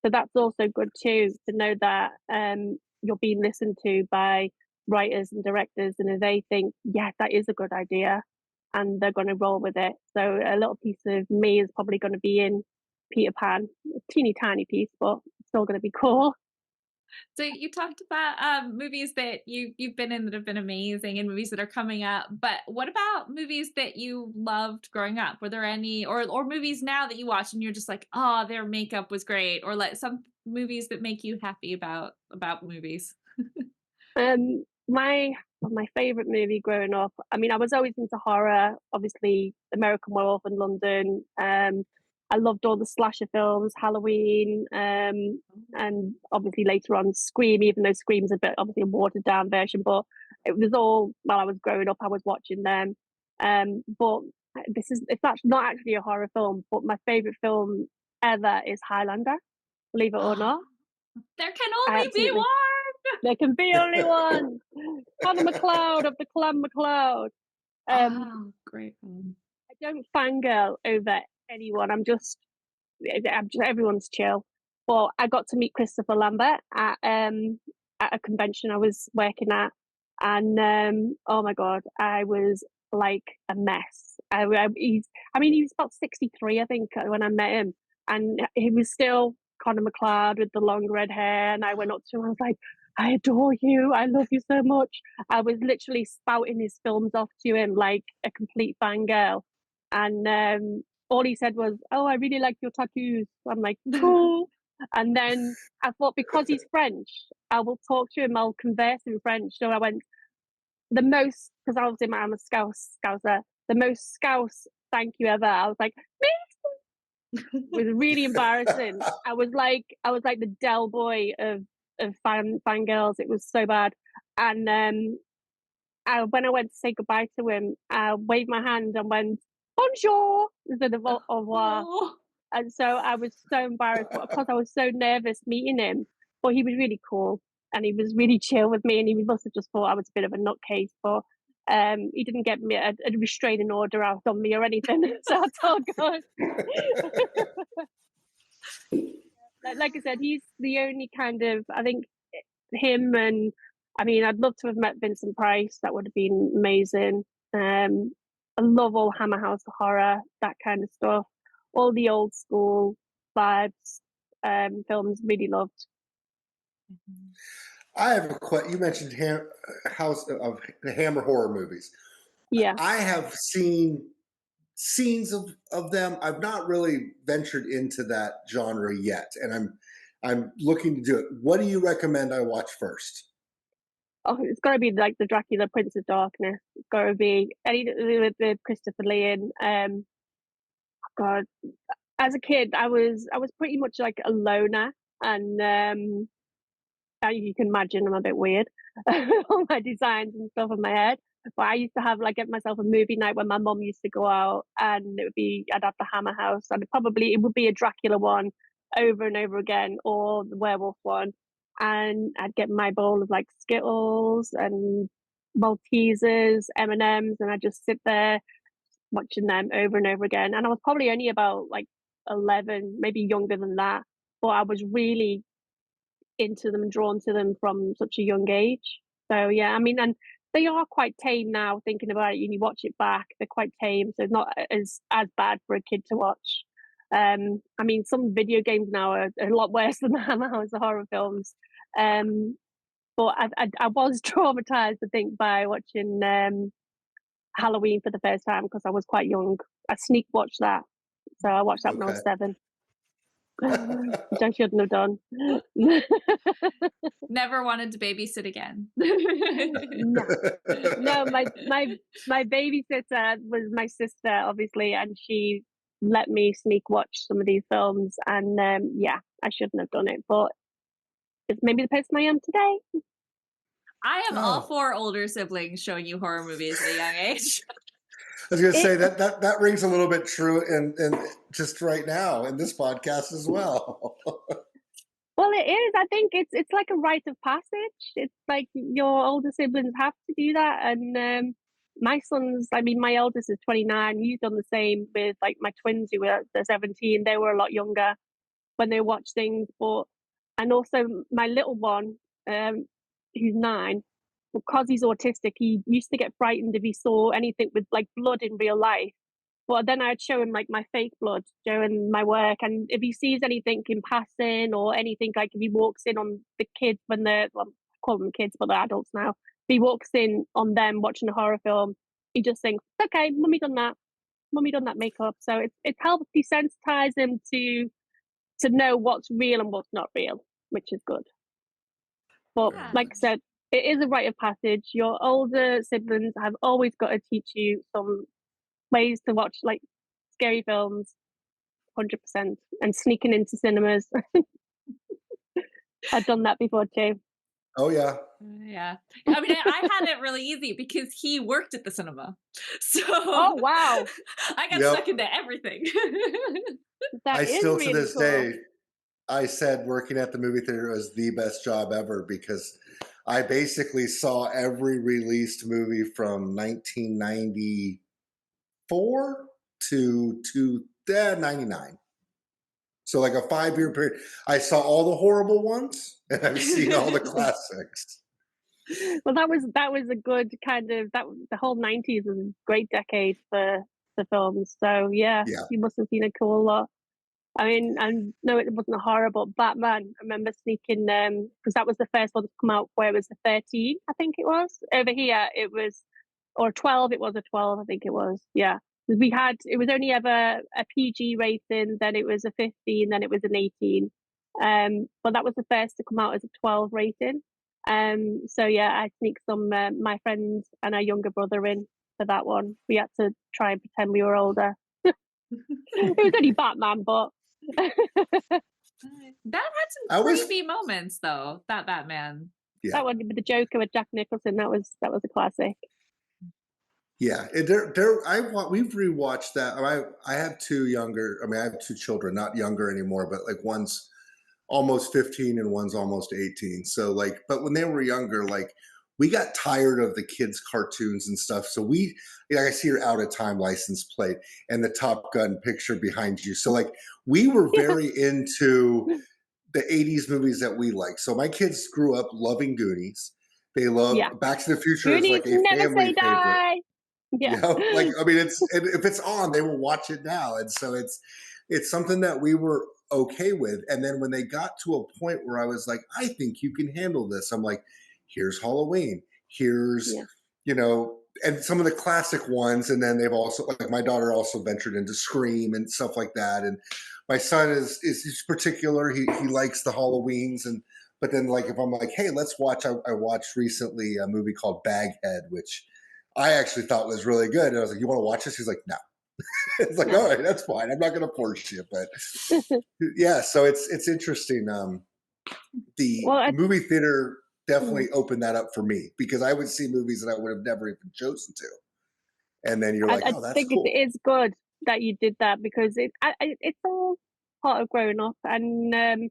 So that's also good too, to know that you're being listened to by writers and directors, and if they think, yeah, that is a good idea, and they're going to roll with it. So a little piece of me is probably going to be in Peter Pan, a teeny tiny piece, but it's still going to be cool. So you talked about movies that you've been in that have been amazing, and movies that are coming up. But what about movies that you loved growing up? Were there any, or movies now that you watch and you're just like, oh, their makeup was great, or like some movies that make you happy about movies? My favorite movie growing up, I mean, I was always into horror, obviously American Werewolf in London. I loved all the slasher films, Halloween, and obviously later on Scream, even though Scream's a bit obviously a watered down version, but it was all, while I was growing up, I was watching them. But it's not actually a horror film, but my favorite film ever is Highlander, believe it or not. There can only be one. There can be only one. Connor McLeod of the Clan McLeod. Great film. I don't fangirl over anyone. I'm just everyone's chill. But I got to meet Christopher Lambert at a convention I was working at, and oh my god, I was like a mess. He was about 63, I think, when I met him, and he was still Connor McLeod with the long red hair, and I went up to him, I was like, I adore you, I love you so much. I was literally spouting his films off to him like a complete fangirl, and all he said was, oh, I really like your tattoos. I'm like, cool. And then I thought, because he's French, I will talk to him, I'll converse in French. So I went, because obviously I'm a Scouser, the most Scouse thank you ever. I was like, it was really embarrassing. I was like the Del Boy of fangirls. It was so bad. And when I went to say goodbye to him, I waved my hand and went, bonjour, instead of au revoir. And so I was so embarrassed, but of course I was so nervous meeting him. But he was really cool, and he was really chill with me, and he must have just thought I was a bit of a nutcase, but he didn't get me a restraining order out on me or anything. So it's all good. Like I said, he's the only kind of, I think, him, and I mean, I'd love to have met Vincent Price. That would have been amazing. I love all Hammer House horror, that kind of stuff. All the old school vibes, films, really loved. I have a question. You mentioned House of the Hammer horror movies. Yeah. I have seen scenes of them. I've not really ventured into that genre yet, and I'm looking to do it. What do you recommend I watch first? Oh, it's got to be like the Dracula Prince of Darkness. It's got to be any with the Christopher Lee in. God, as a kid, I was pretty much like a loner, and you can imagine I'm a bit weird. All my designs and stuff in my head. But I used to have get myself a movie night when my mum used to go out, and I'd have the Hammer House, and it would be a Dracula one over and over again, or the werewolf one, and I'd get my bowl of Skittles and Maltesers, M&Ms, and I'd just sit there watching them over and over again. And I was probably only about 11, maybe younger than that, but I was really into them and drawn to them from such a young age. So yeah, I mean, and they are quite tame now. Thinking about it, and you watch it back, they're quite tame, so it's not as bad for a kid to watch. I mean, some video games now are a lot worse than that now as the horror films. But I was traumatized, I think, by watching Halloween for the first time because I was quite young. I sneak watched that, so I watched that when I was 7. Which I shouldn't have done. Never wanted to babysit again. No, my babysitter was my sister, obviously, and she let me sneak watch some of these films. And yeah, I shouldn't have done it, but it's maybe the person I am today. I have all 4 older siblings showing you horror movies at a young age. I was going to say that rings a little bit true, and just right now in this podcast as well. Well, it is. I think it's like a rite of passage. It's like your older siblings have to do that, and my sons. I mean, my eldest is 29. He's done the same with like my twins who were they're 17. They were a lot younger when they watched things, and also my little one, who's 9. Because he's autistic, he used to get frightened if he saw anything with like blood in real life. But then I'd show him like my fake blood during my work, and if he sees anything in passing or anything, like if he walks in on the kids when I call them kids, but they're adults now. If he walks in on them watching a horror film, he just thinks, "Okay, mummy done that makeup." So it helps desensitize him to know what's real and what's not real, which is good. But like I said, it is a rite of passage. Your older siblings have always got to teach you some ways to watch like scary films, 100%, and sneaking into cinemas. I've done that before too. Oh yeah. Yeah. I mean, I had it really easy because he worked at the cinema. So Oh wow. I got stuck into everything. That I is still really to this cool. day, I said working at the movie theater was the best job ever because I basically saw every released movie from 1994 to 99. So like a 5-year period. I saw all the horrible ones and I've seen all the classics. Well, that was a good kind of the whole 90s was a great decade for the films. So yeah, you must have seen a cool lot. I mean, and no, it wasn't a horror, but Batman. I remember sneaking because that was the first one to come out where it was a 13, I think it was. Over here, it was, or 12. It was a 12, I think it was. Yeah, it was only ever a PG rating, then it was a 15, then it was an 18. But that was the first to come out as a 12 rating. So yeah, I sneaked some my friends and our younger brother in for that one. We had to try and pretend we were older. It was only Batman, but that had some creepy moments though, that Batman. Yeah. That one with the Joker with Jack Nicholson, that was a classic. Yeah, we've rewatched that. I have 2 younger. I mean, I have 2 children, not younger anymore, but like one's almost 15 and one's almost 18. So like, but when they were younger, like we got tired of the kids' cartoons and stuff. So I see your Out of Time license plate and the Top Gun picture behind you. So like we were very into the 80s movies that we like. So my kids grew up loving Goonies. They love Back to the Future. Goonies, is like a never family say die. favorite. Yeah. You know, like I mean, if it's on, they will watch it now, and so it's something that we were okay with. And then when they got to a point where I was like, I think you can handle this. I'm like, here's Halloween, here's and some of the classic ones, and then they've also like my daughter also ventured into Scream and stuff like that, and my son is particular. He likes the Halloweens but then like if I'm like, hey, let's watch. I watched recently a movie called Baghead, which I actually thought was really good. And I was like, you want to watch this? He's like, no. It's like, all right, that's fine. I'm not going to force you. But yeah, so it's interesting. The movie theater definitely opened that up for me because I would see movies that I would have never even chosen to. And then you're like, oh, that's cool. It is good that you did that because it's all part of growing up. And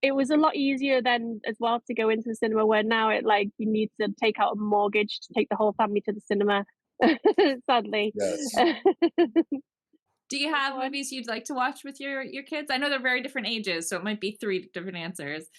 it was a lot easier then as well to go into the cinema where now it like you need to take out a mortgage to take the whole family to the cinema. Sadly. Yes. Do you have movies you'd like to watch with your kids? I know they're very different ages, so it might be 3 different answers.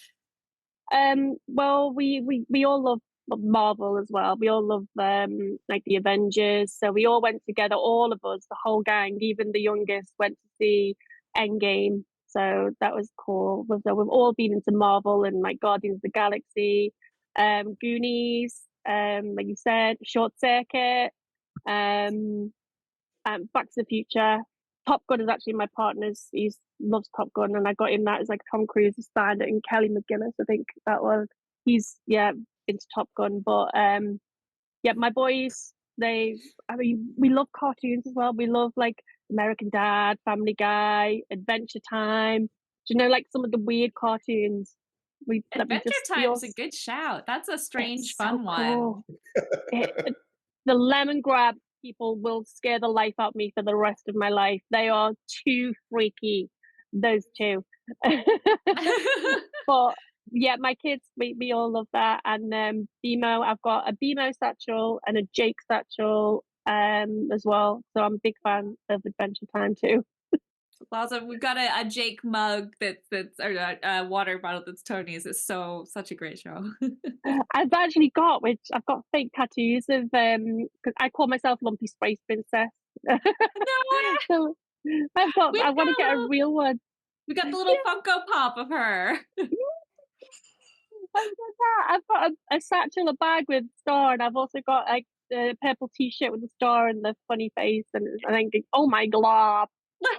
Well, we all love Marvel as well. We all love like the Avengers. So we all went together, all of us, the whole gang, even the youngest, went to see Endgame. So that was cool. So we've all been into Marvel and like Guardians of the Galaxy, Goonies, like you said, Short Circuit, Back to the Future. Top Gun is actually my partner's. He loves Top Gun, and I got him that as like Tom Cruise's fan, and Kelly McGillis, I think that was. He's into Top Gun, but my boys, we love cartoons as well. We love like American Dad, Family Guy, Adventure Time. Do you know like some of the weird cartoons? Adventure Time's a good shout. That's a strange, fun one. The lemon grab people will scare the life out of me for the rest of my life. They are too freaky, those two. But yeah, my kids, we all love that. And BMO, I've got a BMO satchel and a Jake satchel as well. So I'm a big fan of Adventure Time too. Also, we've got a Jake mug that's or a water bottle that's Tony's. It's such a great show. I've got fake tattoos of because I call myself Lumpy Space Princess. No, So I want to get a real one. We got the little Funko Pop of her. I've got a satchel, a bag with star, and I've also got like the purple T-shirt with the star and the funny face, and I think, oh my glob,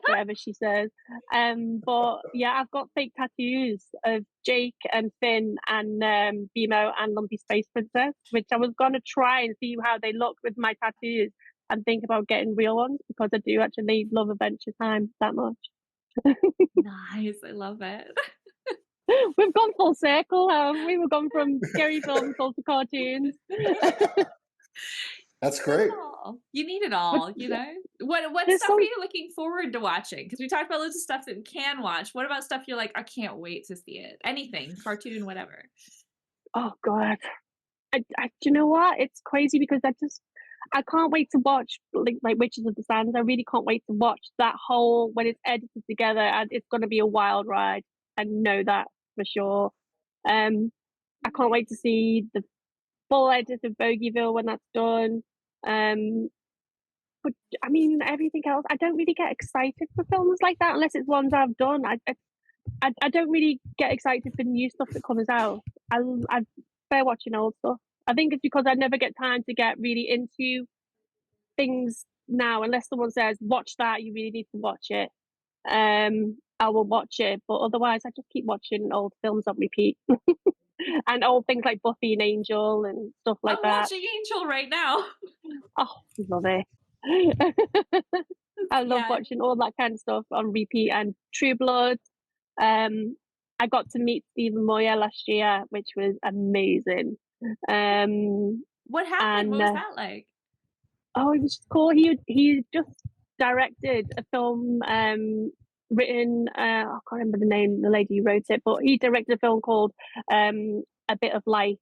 whatever she says. But yeah, I've got fake tattoos of Jake and Finn and BMO and Lumpy Space Princess, which I was gonna try and see how they look with my tattoos, and think about getting real ones because I do actually love Adventure Time that much. Nice, I love it. We've gone full circle, haven't we? We've gone from scary films to cartoons. That's great. You need it all, you know? What stuff are you looking forward to watching? Because we talked about loads of stuff that we can watch. What about stuff you're like, I can't wait to see it? Anything, cartoon, whatever. Oh God, do you know what? It's crazy because I can't wait to watch like Witches of the Sands. I really can't wait to watch that whole when it's edited together, and it's going to be a wild ride. I know that for sure. I can't wait to see the full edit of Bogieville when that's done. But I mean, everything else, I don't really get excited for films like that unless it's ones I've done. I don't really get excited for new stuff that comes out. I prefer watching old stuff. I think it's because I never get time to get really into things now, unless someone says, watch that, you really need to watch it. I will watch it, but otherwise I just keep watching old films on repeat. And old things like Buffy and Angel and stuff like that. I'm watching Angel right now. Oh, love it. I love watching all that kind of stuff on repeat. And True Blood. I got to meet Stephen Moyer last year, which was amazing. What happened? What was that like? Oh, it was just cool. He just directed a film written, I can't remember the name, the lady who wrote it, but he directed a film called A Bit of Light,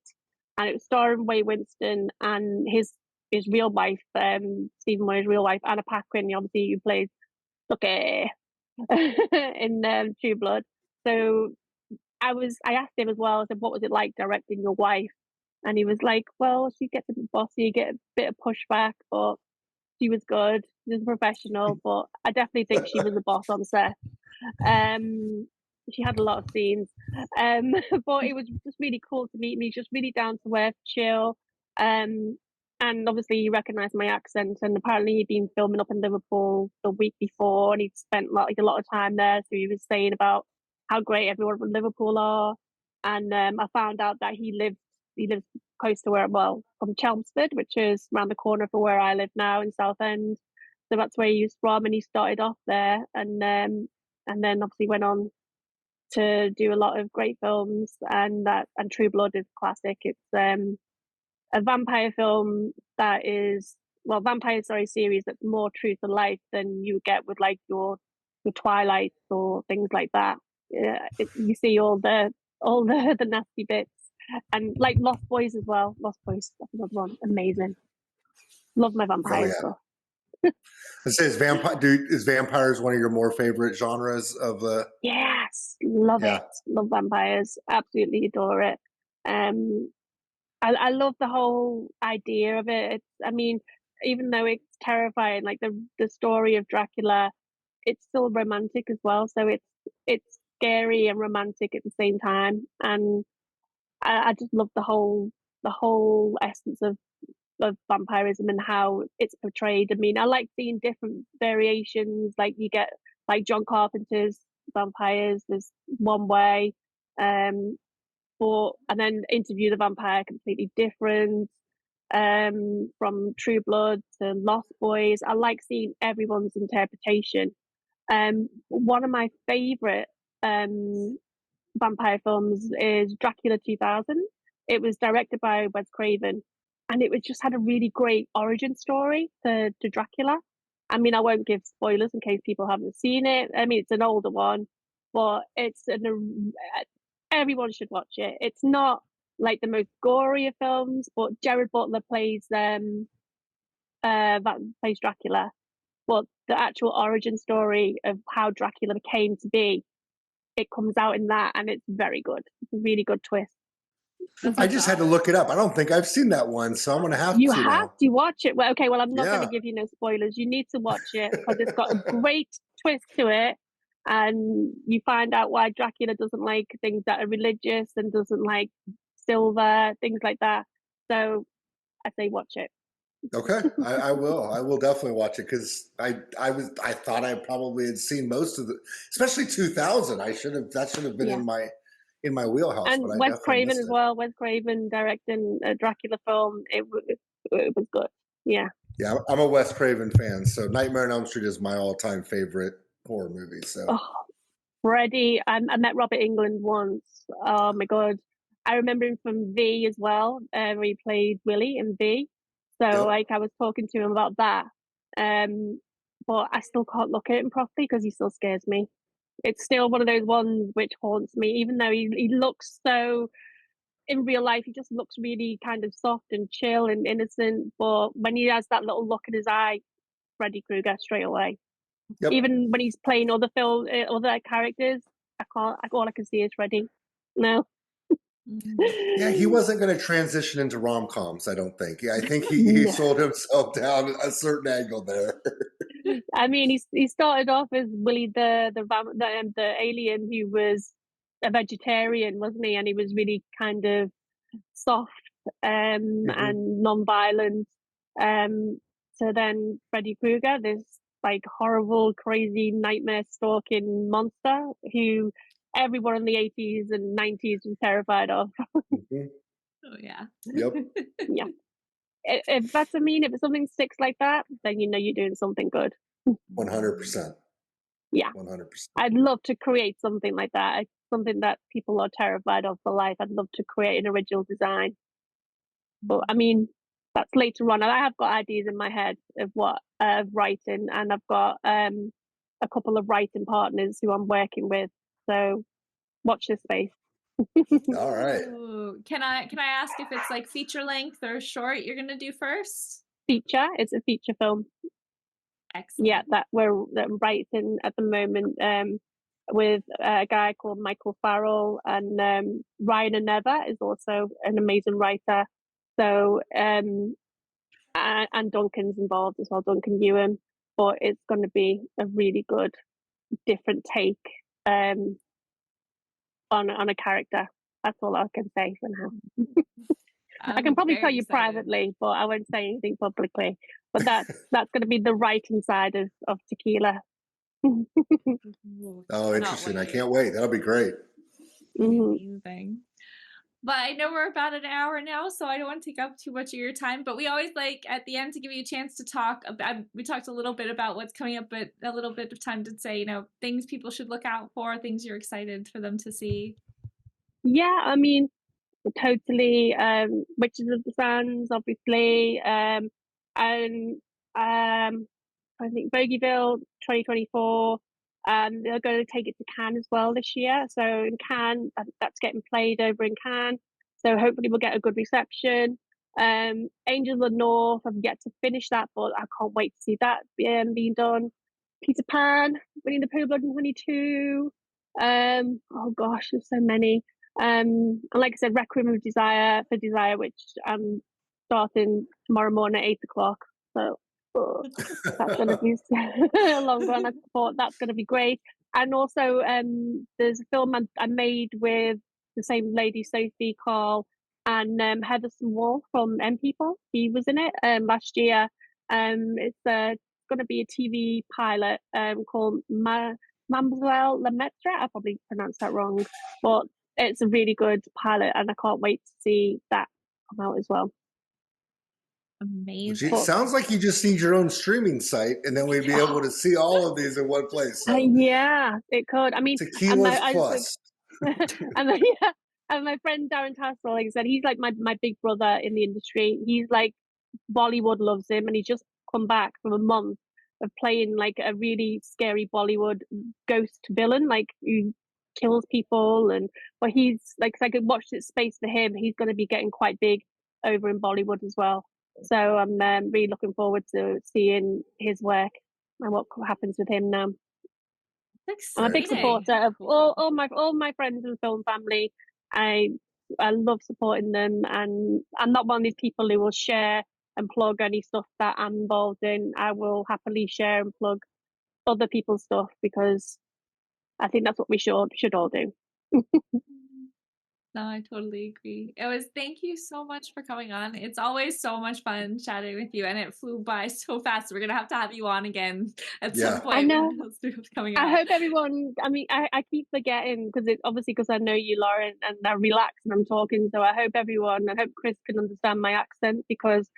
and it was starring Wade Winston and his real wife, Stephen Moyer's real wife, Anna Paquin, obviously, who plays Lucky in True Blood. So I asked him as well, I said, what was it like directing your wife? And he was like, well, she gets a bit bossy, get a bit of pushback, but she was good. She was a professional, but I definitely think she was a boss on set. She had a lot of scenes, but it was just really cool to meet me. Just really down to earth, chill, and obviously he recognised my accent. And apparently he'd been filming up in Liverpool the week before, and he'd spent a lot of time there. So he was saying about how great everyone from Liverpool are, and I found out that he lives close to from Chelmsford, which is around the corner from where I live now in Southend. So that's where he was from, and he started off there, and then obviously went on to do a lot of great films, and True Blood is classic. It's a vampire film that is series that's more true to life than you get with like your Twilight or things like that. You see all the nasty bits. And like Lost Boys as well. Lost Boys, that's another one. Amazing. Love my vampire stuff. It says is vampires one of your more favorite genres of the? Yes, love it. Love vampires. Absolutely adore it. I love the whole idea of it. I mean, even though it's terrifying, like the story of Dracula, it's still romantic as well. So it's scary and romantic at the same time, and I just love the whole essence of vampirism and how it's portrayed. I mean, I like seeing different variations. Like you get like John Carpenter's vampires. There's one way, um, and then Interview the Vampire completely different. From True Blood to Lost Boys, I like seeing everyone's interpretation. One of my favorite vampire films is Dracula 2000. It was directed by Wes Craven, and it was just had a really great origin story to Dracula. I mean, I won't give spoilers in case people haven't seen it. I mean, it's an older one, but everyone should watch it. It's not like the most gory of films, but Jared Butler plays plays Dracula. But the actual origin story of how Dracula came to be, it comes out in that, and it's very good. It's a really good twist. I just had to look it up. I don't think I've seen that one, so I'm gonna have You to have now. to watch it. Well, okay, well, I'm not going Yeah. to give you no spoilers. You need to watch it because it's got a great twist to it, and you find out why Dracula doesn't like things that are religious and doesn't like silver, things like that. So I say watch it. Okay, I will. I will definitely watch it because I thought I probably had seen most of the, especially 2000. That should have been Yeah. in my wheelhouse, And but I Wes definitely Craven missed as it. well. Wes Craven directing a Dracula film. It was good. Yeah. Yeah, I'm a Wes Craven fan, so Nightmare on Elm Street is my all-time favorite horror movie. So Oh, Freddie. I met Robert England once. Oh my god. I remember him from V as well, where he played Willie in V. So Yep. like I was talking to him about that. But I still can't look at him properly because he still scares me. It's still one of those ones which haunts me, even though he looks so in real life, he just looks really kind of soft and chill and innocent. But when he has that little look in his eye, Freddy Krueger straight away. Yep. Even when he's playing other other characters, I can't. All I can see is Freddy. No. Yeah, he wasn't going to transition into rom-coms, I don't think. Yeah, I think he No. sold himself down a certain angle there. I mean, he started off as Willie the alien who was a vegetarian, wasn't he? And he was really kind of soft Mhm. and non-violent. So then Freddy Krueger, this like horrible, crazy, nightmare stalking monster who everyone in the 80s and 90s was terrified of. Mhm. Oh yeah. Yep. Yeah. If it's something sticks like that, then you know you're doing something good. 100%. Yeah. 100%. I'd love to create something like that. Something that people are terrified of for life. I'd love to create an original design. But I mean, that's later on. I have got ideas in my head of what writing, and I've got a couple of writing partners who I'm working with. So watch this space. All right. Ooh. Can I ask if it's like feature length or short you're gonna do first? Feature. It's a feature film. Excellent. Yeah, that we're writing at the moment with a guy called Michael Farrell, and Ryan Aneva is also an amazing writer. So and Duncan's involved as well, Duncan Ewan. But it's going to be a really good, different take on a character. That's all I can say for now. I can probably tell you privately, but I won't say anything publicly. But that's going to be the writing side of Tequila. Oh, interesting. I can't wait. That'll be great. Amazing. But I know we're about an hour now, so I don't want to take up too much of your time. But we always like at the end to give you a chance to talk about. We talked a little bit about what's coming up, but a little bit of time to say, things people should look out for, things you're excited for them to see. Yeah, I mean, totally. Witches of the Sands, obviously, and I think Bogieville 2024. They're going to take it to Cannes as well this year. So in Cannes, that's getting played over in Cannes. So hopefully we'll get a good reception. Angels of the North, I've yet to finish that, but I can't wait to see that being done. Peter Pan, Winnie the Pooh, Blood and Honey 2. Oh gosh, there's so many. And like I said, Requiem of Desire for Desire, which I'm starting tomorrow morning at 8:00. So that's going to be a long one. I thought that's going to be great. And also, there's a film I made with the same lady, Sophie Carl, and Heatherson Wall from M People. He was in it last year. It's going to be a TV pilot called Mademoiselle Lemaitre. I probably pronounced that wrong, but it's a really good pilot, and I can't wait to see that come out as well. Amazing. It sounds like you just need your own streaming site, and then we'd be able to see all of these in one place. So. Yeah, it could. I mean, Tequila's plus. And my friend Darren Tassel, like I said, he's like my big brother in the industry. He's like, Bollywood loves him, and he's just come back from a month of playing like a really scary Bollywood ghost villain, like who kills people. But he's like, I could watch this space for him. He's going to be getting quite big over in Bollywood as well. So I'm really looking forward to seeing his work and what happens with him now. I'm a big supporter of all my friends in the film family. I love supporting them, and I'm not one of these people who will share and plug any stuff that I'm involved in. I will happily share and plug other people's stuff, because I think that's what we should all do. No, I totally agree. Thank you so much for coming on. It's always so much fun chatting with you, and it flew by so fast. We're going to have you on again at some point. I know. Coming out. I hope everyone, I keep forgetting, because I know you, Lauren, and I relax and I'm talking. So I hope Chris can understand my accent, because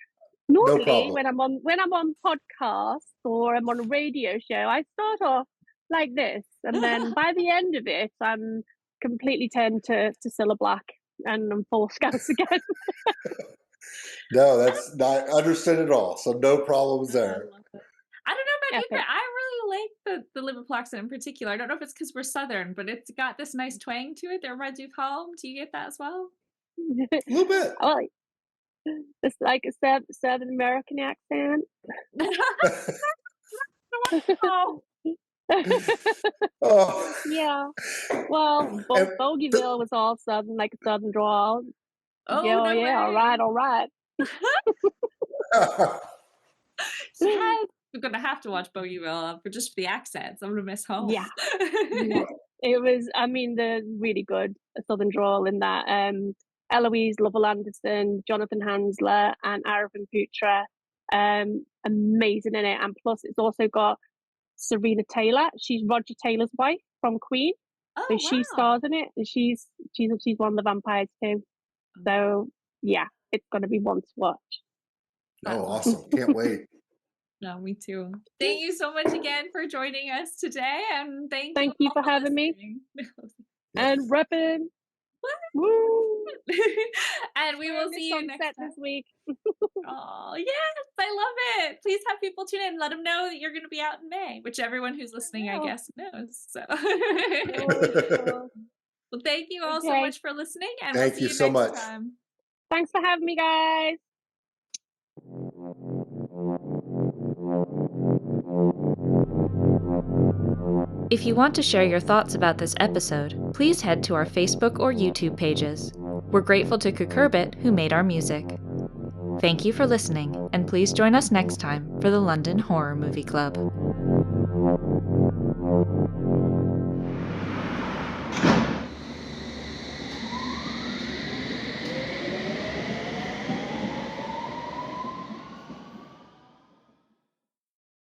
normally when I'm on podcasts or I'm on a radio show, I start off like this, and then by the end of it, I'm completely turned to Cilla Black, and I'm full Scouse again. No, that's not understood at all. So no problems there. I don't know about you, but I really like the Liverpool accent in particular. I don't know if it's because we're Southern, but it's got this nice twang to it that reminds you of home. Do you get that as well? A little bit. Oh, it's like a Southern American accent. Oh. Yeah. Well, Bogieville was all Southern, like a Southern drawl. Oh, yeah, no yeah, way. all right. Yes, we're gonna have to watch Bogieville for the accents. I'm gonna miss home. Yeah. It was. The really good Southern drawl in that. Eloise Lovell Anderson, Jonathan Hansler, and Aravind Putra, amazing in it. And plus, it's also got Serena Taylor. She's Roger Taylor's wife from Queen. So she stars in it, and she's one of the vampires too. So yeah, it's gonna be one to watch. Oh, awesome! Can't wait. No, me too. Thank you so much again for joining us today, and thank you for having me. And repping. Woo! And we will see you next time. This week. Oh yes, I love it. Please have people tune in. Let them know that you're going to be out in May, which everyone who's listening, I guess, knows. So, well, thank you all so much for listening, and thank we'll see you you so next much. time. Thanks for having me, guys. If you want to share your thoughts about this episode, please head to our Facebook or YouTube pages. We're grateful to Cucurbit, who made our music. Thank you for listening, and please join us next time for the London Horror Movie Club.